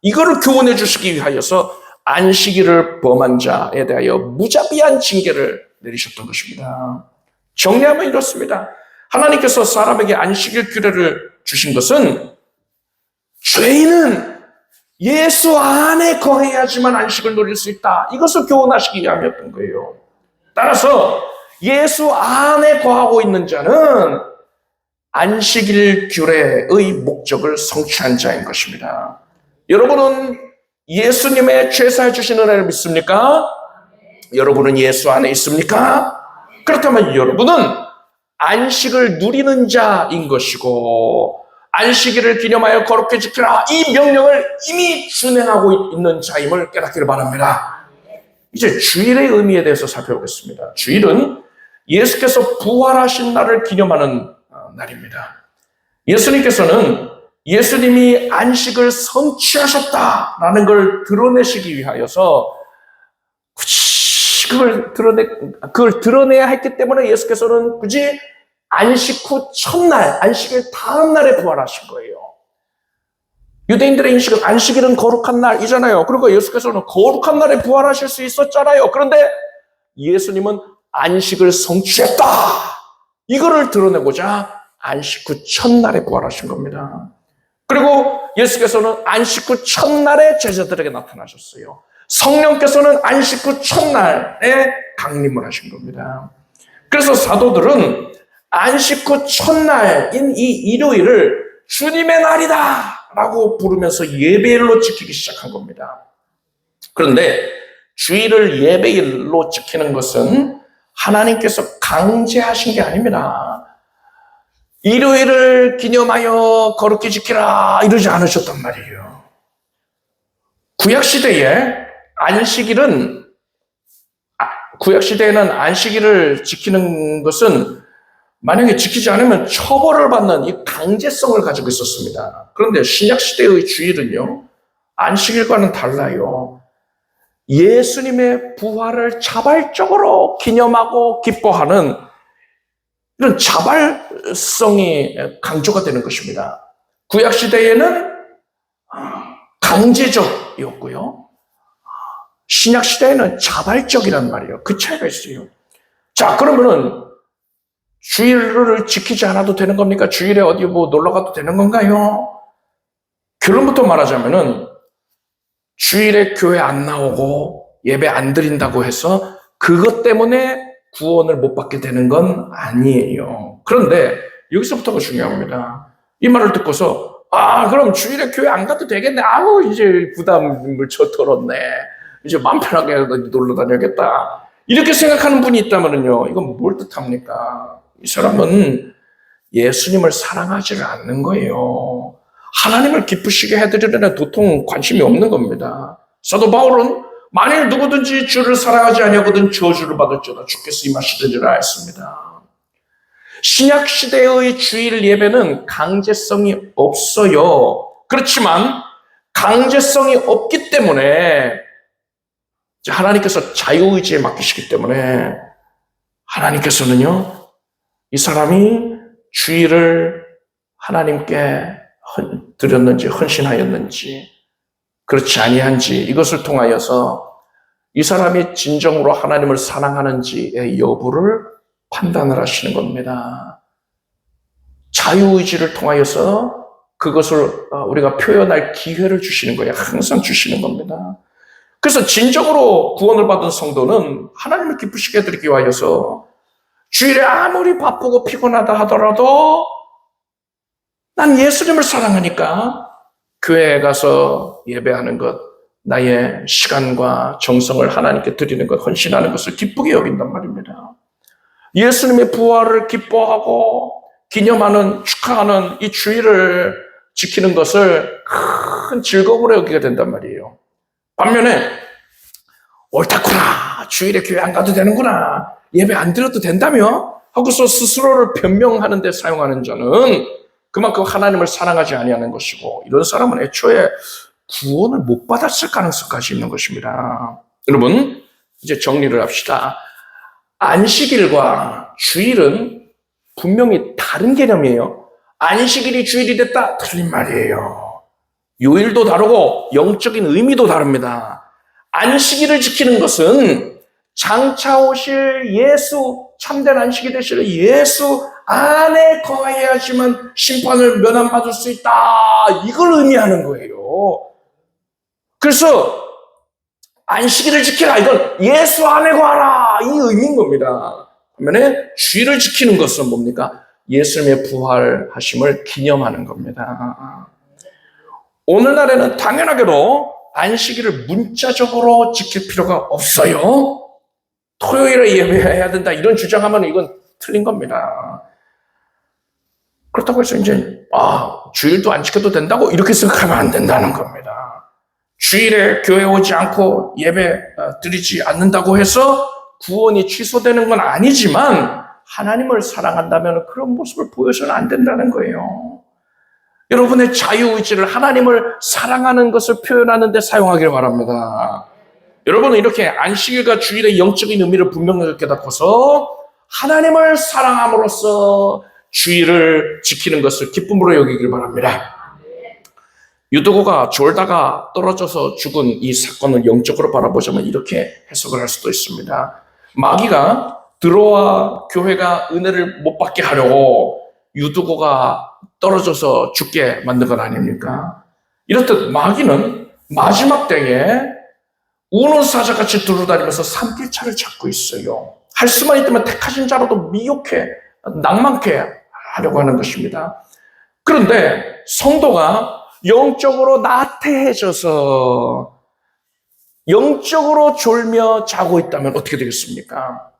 이거를 교훈해 주시기 위하여서 안식일을 범한 자에 대하여 무자비한 징계를 내리셨던 것입니다. 정리하면 이렇습니다. 하나님께서 사람에게 안식일 규례를 주신 것은 죄인은 예수 안에 거해야지만 안식을 누릴 수 있다. 이것을 교훈하시기 위함이었던 거예요. 따라서 예수 안에 거하고 있는 자는 안식일 규례의 목적을 성취한 자인 것입니다. 여러분은 예수님의 죄사해 주신 은혜를 믿습니까? 여러분은 예수 안에 있습니까? 그렇다면 여러분은 안식을 누리는 자인 것이고 안식일을 기념하여 거룩히 지키라 이 명령을 이미 준행하고 있는 자임을 깨닫기를 바랍니다. 이제 주일의 의미에 대해서 살펴보겠습니다. 주일은 예수께서 부활하신 날을 기념하는 날입니다. 예수님께서는 예수님이 안식을 성취하셨다라는 걸 드러내시기 위하여서 굳이 그걸 드러내야 했기 때문에 예수께서는 굳이 안식 후 첫날, 안식일 다음 날에 부활하신 거예요. 유대인들의 인식은 안식일은 거룩한 날이잖아요. 그리고 예수께서는 거룩한 날에 부활하실 수 있었잖아요. 그런데 예수님은 안식을 성취했다. 이거를 드러내고자 안식 후 첫날에 부활하신 겁니다. 그리고 예수께서는 안식 후 첫날에 제자들에게 나타나셨어요. 성령께서는 안식 후 첫날에 강림을 하신 겁니다. 그래서 사도들은 안식 후 첫날인 이 일요일을 주님의 날이다 라고 부르면서 예배일로 지키기 시작한 겁니다. 그런데 주일을 예배일로 지키는 것은 하나님께서 강제하신 게 아닙니다. 일요일을 기념하여 거룩히 지키라 이러지 않으셨단 말이에요. 구약시대에는 안식일을 지키는 것은 만약에 지키지 않으면 처벌을 받는 이 강제성을 가지고 있었습니다. 그런데 신약시대의 주일은요, 안식일과는 달라요. 예수님의 부활을 자발적으로 기념하고 기뻐하는 이런 자발성이 강조가 되는 것입니다. 구약시대에는 강제적이었고요. 신약시대에는 자발적이란 말이에요. 그 차이가 있어요. 자, 그러면은 주일을 지키지 않아도 되는 겁니까? 주일에 어디 놀러 가도 되는 건가요? 결론부터 말하자면은 주일에 교회 안 나오고 예배 안 드린다고 해서 그것 때문에 구원을 못 받게 되는 건 아니에요. 그런데 여기서부터가 중요합니다. 이 말을 듣고서 그럼 주일에 교회 안 가도 되겠네. 이제 부담을 털었네. 이제 마음 편하게 놀러 다녀야겠다. 이렇게 생각하는 분이 있다면요, 이건 뭘 뜻합니까? 이 사람은 예수님을 사랑하지를 않는 거예요. 하나님을 기쁘시게 해드리려는 도통 관심이 없는 겁니다. 사도 바울은 만일 누구든지 주를 사랑하지 아니하거든 저주를 받을지어다 주께서 임하시리라 했습니다. 신약시대의 주일 예배는 강제성이 없어요. 그렇지만 강제성이 없기 때문에 하나님께서 자유의지에 맡기시기 때문에 하나님께서는요, 이 사람이 주일을 하나님께 드렸는지 헌신하였는지 그렇지 아니한지 이것을 통하여서 이 사람이 진정으로 하나님을 사랑하는지의 여부를 판단을 하시는 겁니다. 자유의지를 통하여서 그것을 우리가 표현할 기회를 주시는 거예요. 항상 주시는 겁니다. 그래서 진정으로 구원을 받은 성도는 하나님을 기쁘시게 해드리기 위하여서 주일에 아무리 바쁘고 피곤하다 하더라도 난 예수님을 사랑하니까 교회에 가서 예배하는 것, 나의 시간과 정성을 하나님께 드리는 것, 헌신하는 것을 기쁘게 여긴단 말입니다. 예수님의 부활을 기뻐하고 기념하는, 축하하는 이 주일을 지키는 것을 큰 즐거움으로 여기게 된단 말이에요. 반면에 옳다구나, 주일에 교회 안 가도 되는구나, 예배 안 드려도 된다며 하고서 스스로를 변명하는 데 사용하는 자는 그만큼 하나님을 사랑하지 아니하는 것이고, 이런 사람은 애초에 구원을 못 받았을 가능성까지 있는 것입니다. 여러분, 이제 정리를 합시다. 안식일과 주일은 분명히 다른 개념이에요. 안식일이 주일이 됐다, 틀린 말이에요. 요일도 다르고 영적인 의미도 다릅니다. 안식일을 지키는 것은 장차 오실 예수, 참된 안식이 되실 예수 안에 거해야지만 심판을 면함받을 수 있다, 이걸 의미하는 거예요. 그래서 안식일을 지키라, 이건 예수 안에 거하라, 이 의미인 겁니다. 반면에 주일을 지키는 것은 뭡니까? 예수님의 부활하심을 기념하는 겁니다. 오늘날에는 당연하게도 안식일을 문자적으로 지킬 필요가 없어요. 토요일에 예배해야 된다, 이런 주장하면 이건 틀린 겁니다. 그렇다고 해서 이제 주일도 안 지켜도 된다고 이렇게 생각하면 안 된다는 겁니다. 주일에 교회 오지 않고 예배 드리지 않는다고 해서 구원이 취소되는 건 아니지만 하나님을 사랑한다면 그런 모습을 보여서는 안 된다는 거예요. 여러분의 자유의지를 하나님을 사랑하는 것을 표현하는 데 사용하길 바랍니다. 여러분은 이렇게 안식일과 주일의 영적인 의미를 분명하게 깨닫고서 하나님을 사랑함으로써 주일을 지키는 것을 기쁨으로 여기길 바랍니다. 유도고가 졸다가 떨어져서 죽은 이 사건을 영적으로 바라보자면 이렇게 해석을 할 수도 있습니다. 마귀가 들어와 교회가 은혜를 못 받게 하려고 유두고가 떨어져서 죽게 만든 건 아닙니까? 이렇듯 마귀는 마지막 때에 우는 사자같이 두루다니면서 산길차를 찾고 있어요. 할 수만 있다면 택하신 자로도 미혹해, 낭만케 하려고 하는 것입니다. 그런데 성도가 영적으로 나태해져서 영적으로 졸며 자고 있다면 어떻게 되겠습니까?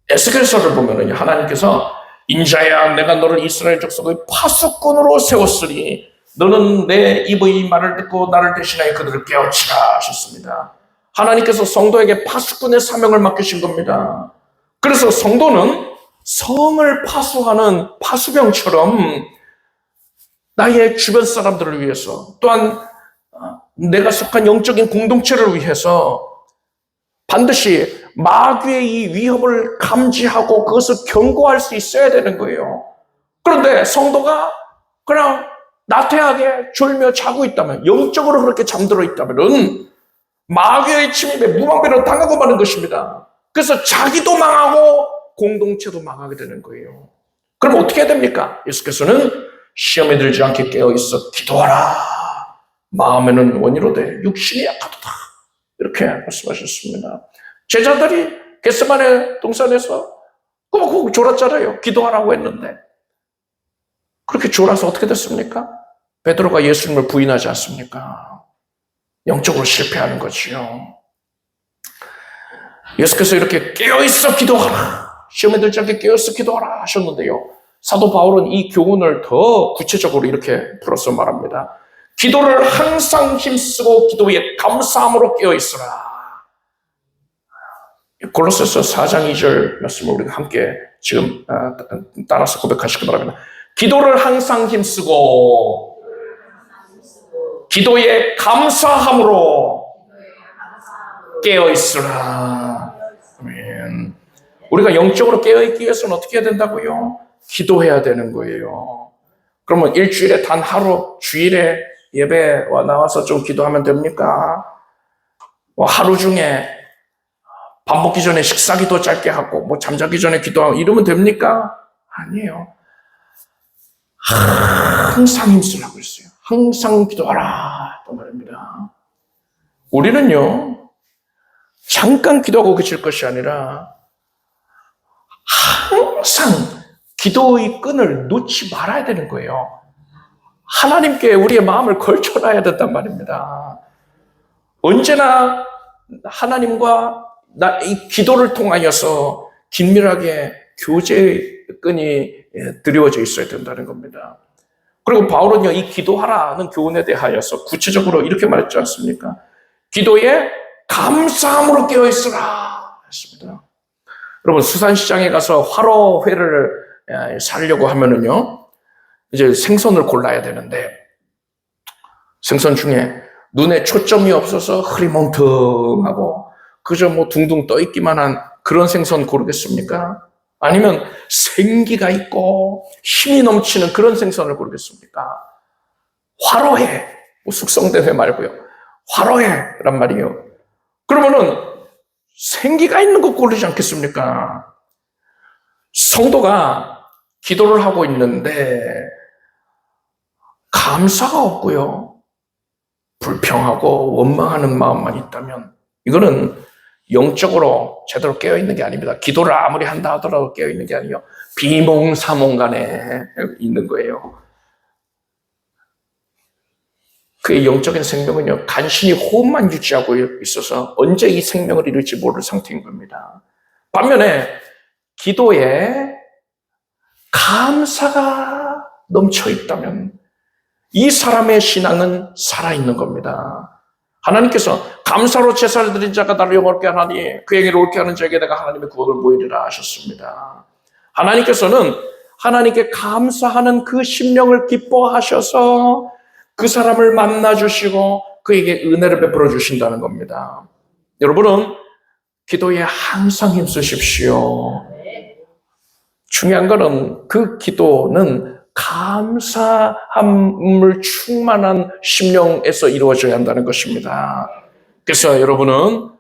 에스겔서를 보면은 하나님께서 인자야 내가 너를 이스라엘 족속의 파수꾼으로 세웠으니 너는 내 입의 말을 듣고 나를 대신하여 그들을 깨우치라 하셨습니다. 하나님께서 성도에게 파수꾼의 사명을 맡기신 겁니다. 그래서 성도는 성을 파수하는 파수병처럼 나의 주변 사람들을 위해서 또한 내가 속한 영적인 공동체를 위해서 반드시 마귀의 이 위협을 감지하고 그것을 경고할 수 있어야 되는 거예요. 그런데 성도가 그냥 나태하게 졸며 자고 있다면, 영적으로 그렇게 잠들어 있다면 마귀의 침입에 무방비로 당하고 마는 것입니다. 그래서 자기도 망하고 공동체도 망하게 되는 거예요. 그럼 어떻게 해야 됩니까? 예수께서는 시험에 들지 않게 깨어있어 기도하라. 마음에는 원이로되 육신이 약하도다. 이렇게 말씀하셨습니다. 제자들이 겟세마네 동산에서 꼭 졸았잖아요. 기도하라고 했는데. 그렇게 졸아서 어떻게 됐습니까? 베드로가 예수님을 부인하지 않습니까? 영적으로 실패하는 거지요. 예수께서 이렇게 깨어있어 기도하라. 시험에 들지 않게 깨어있어 기도하라 하셨는데요. 사도 바울은 이 교훈을 더 구체적으로 이렇게 풀어서 말합니다. 기도를 항상 힘쓰고 기도에 감사함으로 깨어있으라. 골로새서 4장 2절 말씀을 우리가 함께 지금 따라서 고백하시기 바랍니다. 기도를 항상 힘쓰고 기도에 감사함으로 깨어있으라. 아멘. 우리가 영적으로 깨어있기 위해서는 어떻게 해야 된다고요? 기도해야 되는 거예요. 그러면 일주일에 단 하루 주일에 예배와 나와서 좀 기도하면 됩니까? 하루 중에 밥 먹기 전에 식사기도 짧게 하고 잠자기 전에 기도하고 이러면 됩니까? 아니에요. 항상 힘쓰라고 했어요. 항상 기도하라 또 말입니다. 우리는요 잠깐 기도하고 그칠 것이 아니라 항상 기도의 끈을 놓지 말아야 되는 거예요. 하나님께 우리의 마음을 걸쳐놔야 된단 말입니다. 언제나 하나님과 이 기도를 통하여서 긴밀하게 교제의 끈이 드리워져 있어야 된다는 겁니다. 그리고 바울은요, 이 기도하라는 교훈에 대하여서 구체적으로 이렇게 말했지 않습니까? 기도에 감사함으로 깨어있으라 했습니다. 여러분, 수산시장에 가서 화로회를 사려고 하면은요, 이제 생선을 골라야 되는데, 생선 중에 눈에 초점이 없어서 흐리멍텅하고, 그저 둥둥 떠있기만 한 그런 생선 고르겠습니까? 아니면 생기가 있고 힘이 넘치는 그런 생선을 고르겠습니까? 화로회, 숙성된 회 말고요. 화로회란 말이에요. 그러면은 생기가 있는 거 고르지 않겠습니까? 성도가 기도를 하고 있는데 감사가 없고요. 불평하고 원망하는 마음만 있다면 이거는 영적으로 제대로 깨어있는 게 아닙니다. 기도를 아무리 한다 하더라도 깨어있는 게 아니에요. 비몽사몽간에 있는 거예요. 그의 영적인 생명은요, 간신히 호흡만 유지하고 있어서 언제 이 생명을 잃을지 모를 상태인 겁니다. 반면에 기도에 감사가 넘쳐 있다면 이 사람의 신앙은 살아있는 겁니다. 하나님께서 감사로 제사를 드린 자가 나를 영원케 하나니 그에게로 옳게 하는 자에게 내가 하나님의 구원을 보이리라 하셨습니다. 하나님께서는 하나님께 감사하는 그 심령을 기뻐하셔서 그 사람을 만나주시고 그에게 은혜를 베풀어 주신다는 겁니다. 여러분은 기도에 항상 힘쓰십시오. 중요한 것은 그 기도는 감사함을 충만한 심령에서 이루어져야 한다는 것입니다. 그래서 여러분은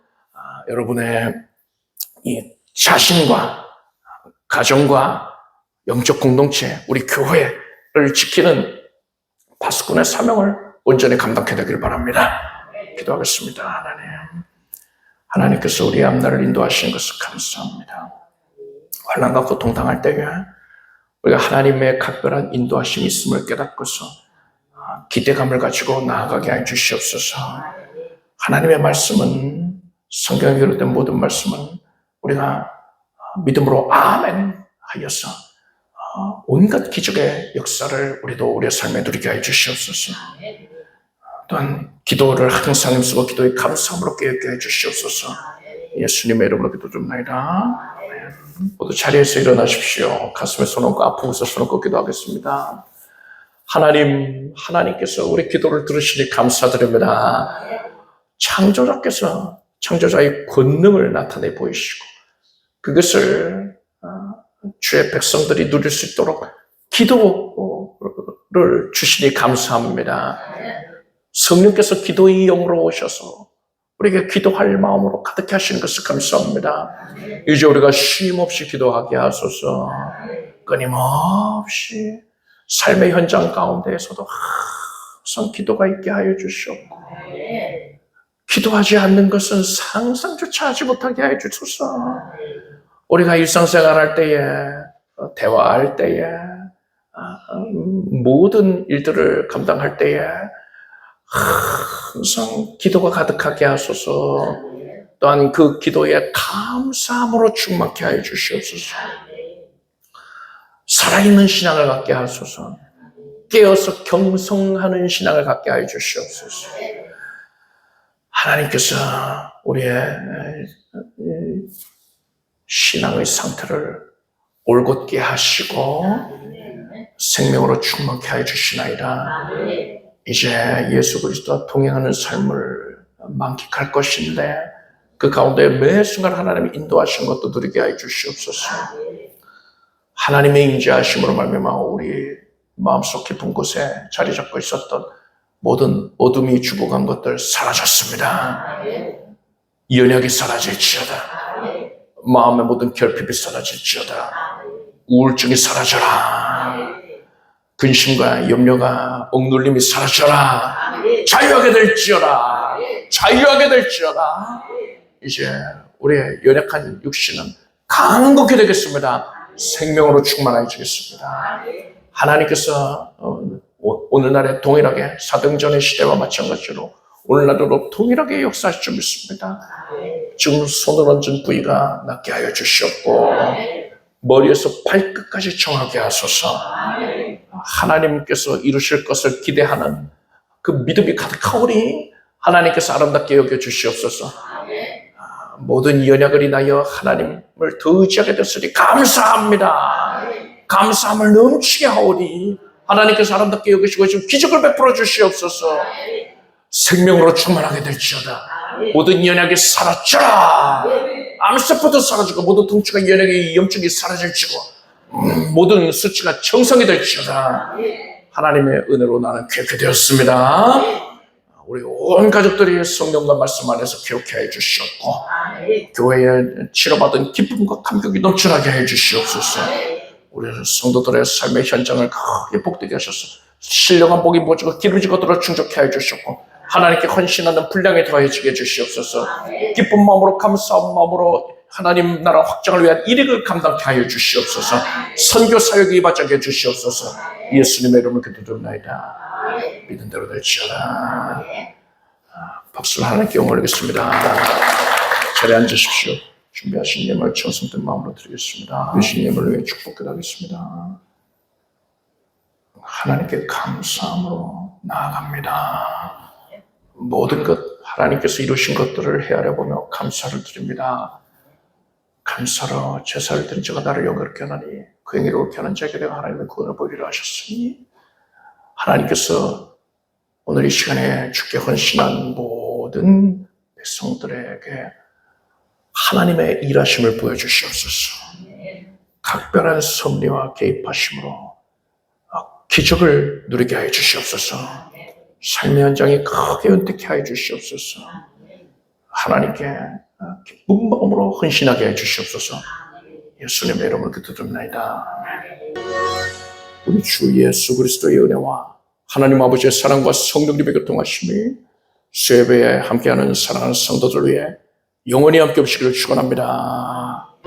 여러분의 이 자신과 가정과 영적 공동체, 우리 교회를 지키는 파수꾼의 사명을 온전히 감당해야 되길 바랍니다. 기도하겠습니다. 하나님께서 우리의 앞날을 인도하시는 것을 감사합니다. 환난과 고통 당할 때에 우리가 하나님의 각별한 인도하심이 있음을 깨닫고서 기대감을 가지고 나아가게 해 주시옵소서. 하나님의 말씀은, 성경에 기록된 모든 말씀은 우리가 믿음으로 아멘 하여서 온갖 기적의 역사를 우리도 우리의 삶에 누리게 해 주시옵소서. 또한 기도를 항상 힘쓰고 기도의 감사함으로 깨닫게 해 주시옵소서. 예수님의 이름으로 기도드립니다. 모두 자리에서 일어나십시오. 가슴에 손 얹고 아프고서 손 얹고 기도하겠습니다. 하나님께서 우리 기도를 들으시니 감사드립니다. 창조자께서 창조자의 권능을 나타내 보이시고 그것을 주의 백성들이 누릴 수 있도록 기도를 주시니 감사합니다. 성령께서 기도의 영으로 오셔서 우리에게 기도할 마음으로 가득해 하시는 것을 감사합니다. 이제 우리가 쉼없이 기도하게 하소서. 끊임없이 삶의 현장 가운데에서도 항상 기도가 있게 하여 주시옵고 기도하지 않는 것은 상상조차 하지 못하게 하여 주소서. 우리가 일상생활할 때에 대화할 때에 모든 일들을 감당할 때에 항상 기도가 가득하게 하소서. 또한 그 기도에 감사함으로 충만케 하여 주시옵소서. 살아있는 신앙을 갖게 하소서. 깨어서 경성하는 신앙을 갖게 하여 주시옵소서. 하나님께서 우리의 신앙의 상태를 올곧게 하시고 생명으로 충만케 하여 주시나이다. 이제 예수 그리스도와 동행하는 삶을 만끽할 것인데 그 가운데 매 순간 하나님이 인도하신 것도 누리게 하여 주시옵소서. 하나님의 임재하심으로 말미암아 우리 마음속 깊은 곳에 자리 잡고 있었던 모든 어둠이 죽어간 것들 사라졌습니다. 연약이 사라질지어다. 마음의 모든 결핍이 사라질지어다. 우울증이 사라져라. 근심과 염려가 억눌림이 사라져라. 자유하게 될지어다. 자유하게 될지어다. 이제 우리의 연약한 육신은 강건케 되겠습니다. 생명으로 충만해지겠습니다. 하나님께서 오늘날에 동일하게 사등전의 시대와 마찬가지로 오늘날도 동일하게 역사하실 줄 믿습니다. 지금 손을 얹은 부위가 낫게 하여 주시옵고 머리에서 발끝까지 정하게 하소서. 하나님께서 이루실 것을 기대하는 그 믿음이 가득하오니 하나님께서 아름답게 여겨 주시옵소서. 모든 연약을 인하여 하나님을 더 의지하게 됐으니 감사합니다. 감사함을 넘치게 하오니 하나님께서 아름답게 여기시고 지금 기적을 베풀어 주시옵소서. 생명으로 충만하게 될지어다. 모든 연약이 사라져라. 암세포도 사라지고 모든 통증과 연약의 염증이 사라질지고 모든 수치가 정상이 될지어다. 하나님의 은혜로 나는 쾌게 되었습니다. 우리 온 가족들이 성령과 말씀 안에서 기억해 해 주시옵고 교회에 치료받은 기쁨과 감격이 넘쳐나게 해 주시옵소서. 우리 성도들의 삶의 현장을 크게 복되게 하셔서 신령한 복이 모지고 기름지고 들어 충족해 해 주셨고 하나님께 헌신하는 분량이 더해지게 해 주시옵소서. 기쁜 마음으로 감사한 마음으로 하나님 나라 확장을 위한 일익을 감당케 하여 주시옵소서. 선교 사역이 이바지게 해 주시옵소서. 예수님의 이름을 기도드립니다. 믿은 대로 될지어다. 박수를 하나님께 영광을 드리겠습니다. 자리에 앉으십시오. 준비하신 예물 정성된 마음으로 드리겠습니다. 주신 예물을 위해 축복드리겠습니다. 하나님께 감사함으로 나아갑니다. 모든 것 하나님께서 이루신 것들을 헤아려보며 감사를 드립니다. 감사로 제사를 드린 자가 나를 영광롭게 하나니 그 행위롭게 하는 자에게 내가 하나님의 구원을 보이리라 하셨으니 하나님께서 오늘 이 시간에 주께 헌신한 모든 백성들에게 하나님의 일하심을 보여주시옵소서. 각별한 섭리와 개입하심으로 기적을 누리게 하여 주시옵소서. 삶의 현장에 크게 은택케 하여 주시옵소서. 하나님께 기쁜 마음으로 헌신하게 해 주시옵소서. 예수님의 이름으로 기도드립니다. 우리 주 예수 그리스도의 은혜와 하나님 아버지의 사랑과 성령님의 교통하심이 수요예배에 함께하는 사랑하는 성도들 위해 영원히 함께 없으기를 축원합니다.